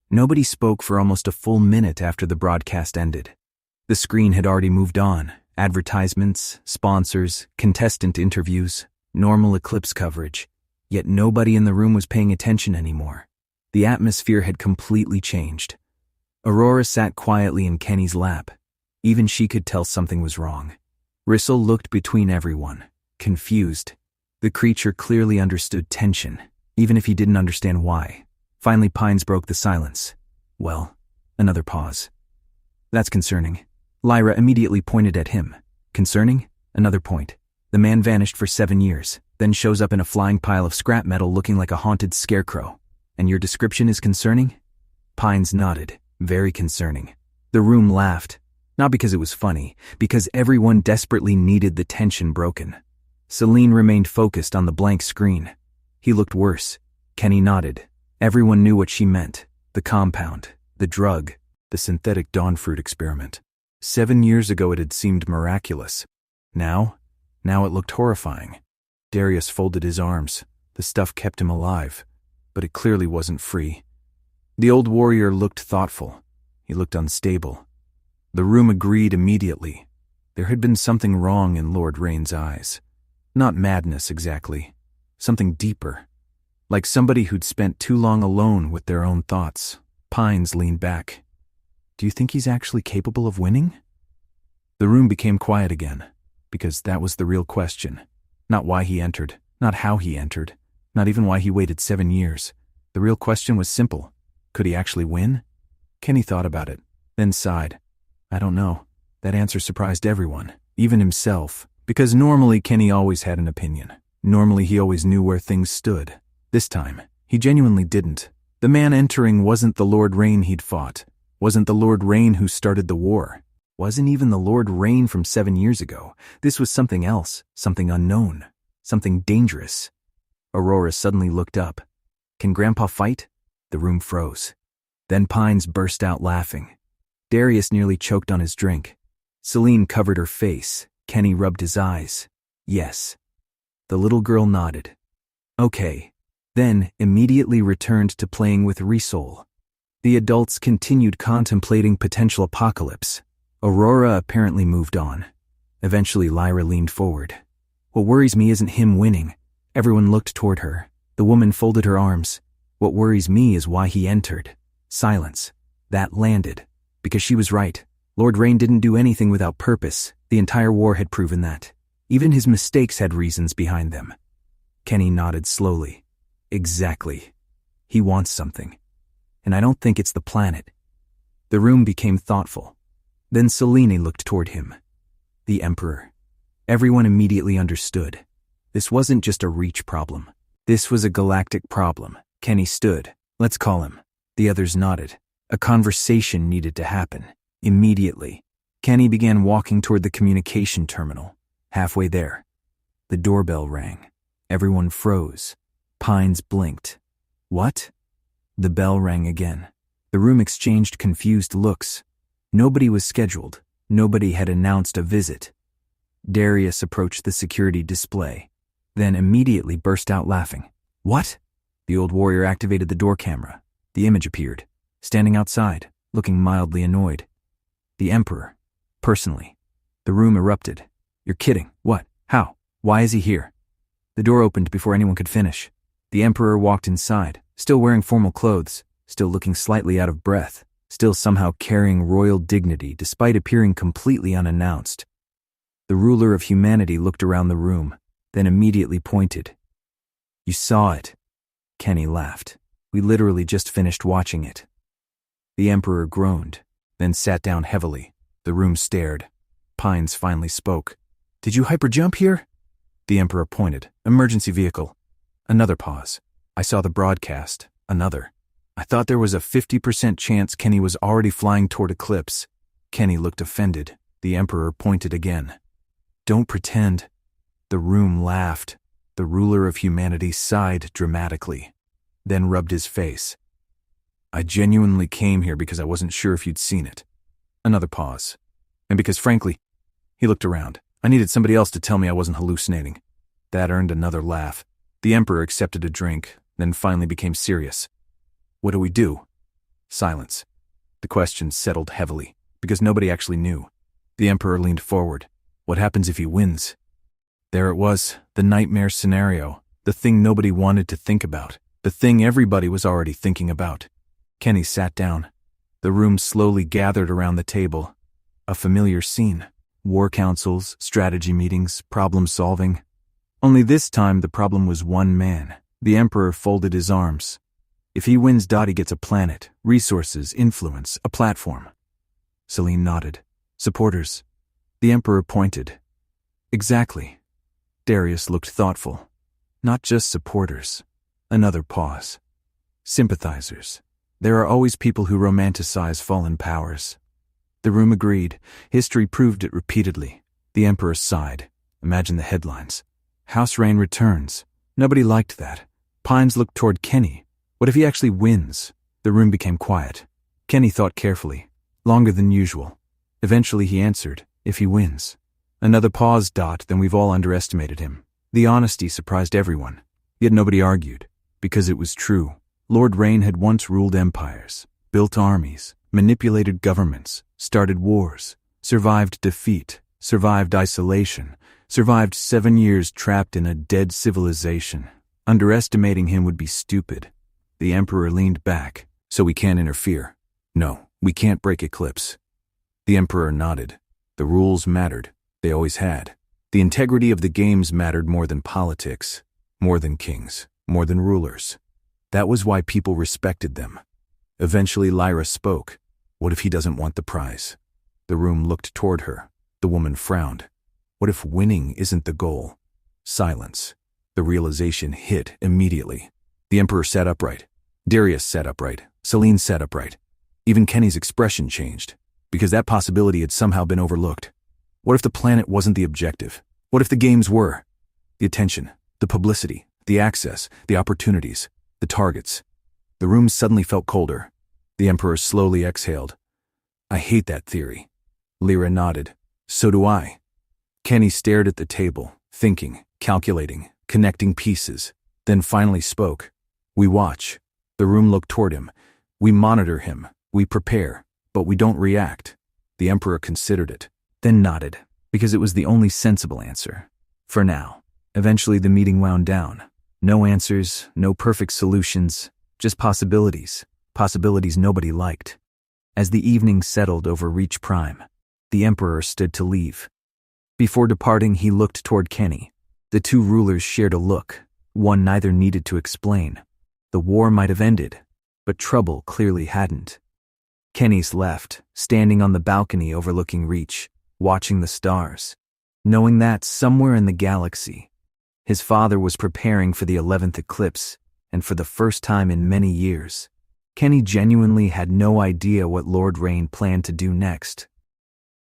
Nobody spoke for almost a full minute after the broadcast ended. The screen had already moved on. Advertisements, sponsors, contestant interviews, normal Eclipse coverage. Yet nobody in the room was paying attention anymore. The atmosphere had completely changed. Aurora sat quietly in Kenny's lap. Even she could tell something was wrong. Rissel looked between everyone, confused. The creature clearly understood tension, even if he didn't understand why. Finally, Pines broke the silence. Well, another pause. That's concerning. Lyra immediately pointed at him. Concerning? Another point. The man vanished for 7 years, then shows up in a flying pile of scrap metal looking like a haunted scarecrow. And your description is concerning? Pines nodded. Very concerning. The room laughed. Not because it was funny, because everyone desperately needed the tension broken. Celine remained focused on the blank screen. He looked worse. Kenny nodded. Everyone knew what she meant. The compound, the drug, the synthetic dawn fruit experiment. 7 years ago it had seemed miraculous. Now it looked horrifying. Darius folded his arms. The stuff kept him alive, but it clearly wasn't free. The old warrior looked thoughtful. He looked unstable. The room agreed immediately. There had been something wrong in Lord Rain's eyes. Not madness exactly. Something deeper. Like somebody who'd spent too long alone with their own thoughts. Pines leaned back. Do you think he's actually capable of winning? The room became quiet again, because that was the real question. Not why he entered, not how he entered, not even why he waited 7 years. The real question was simple. Could he actually win? Kenny thought about it, then sighed. I don't know. That answer surprised everyone, even himself, because normally Kenny always had an opinion. Normally he always knew where things stood. This time, he genuinely didn't. The man entering wasn't the Lord Rain he'd fought. Wasn't the Lord Rain who started the war. Wasn't even the Lord Rain from 7 years ago. This was something else, something unknown, something dangerous. Aurora suddenly looked up. Can Grandpa fight? The room froze. Then Pines burst out laughing. Darius nearly choked on his drink. Celine covered her face. Kenny rubbed his eyes. Yes. The little girl nodded. Okay. Then immediately returned to playing with Rissel. The adults continued contemplating potential apocalypse. Aurora apparently moved on. Eventually Lyra leaned forward. What worries me isn't him winning. Everyone looked toward her. The woman folded her arms. What worries me is why he entered. Silence. That landed. Because she was right. Lord Rain didn't do anything without purpose. The entire war had proven that. Even his mistakes had reasons behind them. Kenny nodded slowly. Exactly. He wants something. And I don't think it's the planet. The room became thoughtful. Then Celine looked toward him. The Emperor. Everyone immediately understood. This wasn't just a reach problem. This was a galactic problem. Kenny stood. Let's call him. The others nodded. A conversation needed to happen. Immediately. Kenny began walking toward the communication terminal. Halfway there, the doorbell rang. Everyone froze. Pines blinked. What? The bell rang again. The room exchanged confused looks. Nobody was scheduled. Nobody had announced a visit. Darius approached the security display, then immediately burst out laughing. What? The old warrior activated the door camera. The image appeared, standing outside, looking mildly annoyed. The Emperor. Personally. The room erupted. You're kidding. What? How? Why is he here? The door opened before anyone could finish. The Emperor walked inside, still wearing formal clothes, still looking slightly out of breath, still somehow carrying royal dignity despite appearing completely unannounced. The ruler of humanity looked around the room, then immediately pointed. You saw it. Kenny laughed. We literally just finished watching it. The Emperor groaned, then sat down heavily. The room stared. Pines finally spoke. Did you hyperjump here? The Emperor pointed. Emergency vehicle. Another pause. I saw the broadcast. Another. I thought there was a 50% chance Kenny was already flying toward Eclipse. Kenny looked offended. The Emperor pointed again. Don't pretend. The room laughed. The ruler of humanity sighed dramatically, then rubbed his face. I genuinely came here because I wasn't sure if you'd seen it. Another pause. And because, frankly, he looked around. I needed somebody else to tell me I wasn't hallucinating. That earned another laugh. The Emperor accepted a drink, then finally became serious. What do we do? Silence. The question settled heavily, because nobody actually knew. The Emperor leaned forward. What happens if he wins? There it was, the nightmare scenario, the thing nobody wanted to think about, the thing everybody was already thinking about. Kenny sat down. The room slowly gathered around the table. A familiar scene. War councils, strategy meetings, problem solving. Only this time the problem was one man. The Emperor folded his arms. If he wins, he gets a planet, resources, influence, a platform. Celine nodded. Supporters. The Emperor pointed. Exactly. Darius looked thoughtful. Not just supporters. Another pause. Sympathizers. There are always people who romanticize fallen powers. The room agreed. History proved it repeatedly. The Emperor sighed. Imagine the headlines. House Rain returns. Nobody liked that. Pines looked toward Kenny. What if he actually wins? The room became quiet. Kenny thought carefully. Longer than usual. Eventually he answered, if he wins. Another pause. Then we've all underestimated him. The honesty surprised everyone. Yet nobody argued. Because it was true. Lord Rain had once ruled empires, built armies, manipulated governments, started wars, survived defeat, survived isolation, survived 7 years trapped in a dead civilization. Underestimating him would be stupid. The Emperor leaned back. So we can't interfere. No, we can't break Eclipse. The Emperor nodded. The rules mattered. They always had. The integrity of the games mattered more than politics, more than kings, more than rulers. That was why people respected them. Eventually Lyra spoke. What if he doesn't want the prize? The room looked toward her. The woman frowned. What if winning isn't the goal? Silence. The realization hit immediately. The Emperor sat upright. Darius sat upright. Celine sat upright. Even Kenny's expression changed, because that possibility had somehow been overlooked. What if the planet wasn't the objective? What if the games were? The attention, the publicity, the access, the opportunities, the targets. The room suddenly felt colder. The Emperor slowly exhaled. I hate that theory. Lyra nodded. So do I. Kenny stared at the table, thinking, calculating, connecting pieces, then finally spoke. We watch. The room looked toward him. We monitor him. We prepare, but we don't react. The Emperor considered it, then nodded, because it was the only sensible answer. For now. Eventually the meeting wound down. No answers, no perfect solutions, just possibilities. Possibilities nobody liked. As the evening settled over Reach Prime, the Emperor stood to leave. Before departing, he looked toward Kenny. The two rulers shared a look. One neither needed to explain. The war might have ended, but trouble clearly hadn't. Kenny's left, standing on the balcony overlooking Reach, watching the stars, knowing that somewhere in the galaxy, his father was preparing for the 11th eclipse, and for the first time in many years, Kenny genuinely had no idea what Lord Rain planned to do next.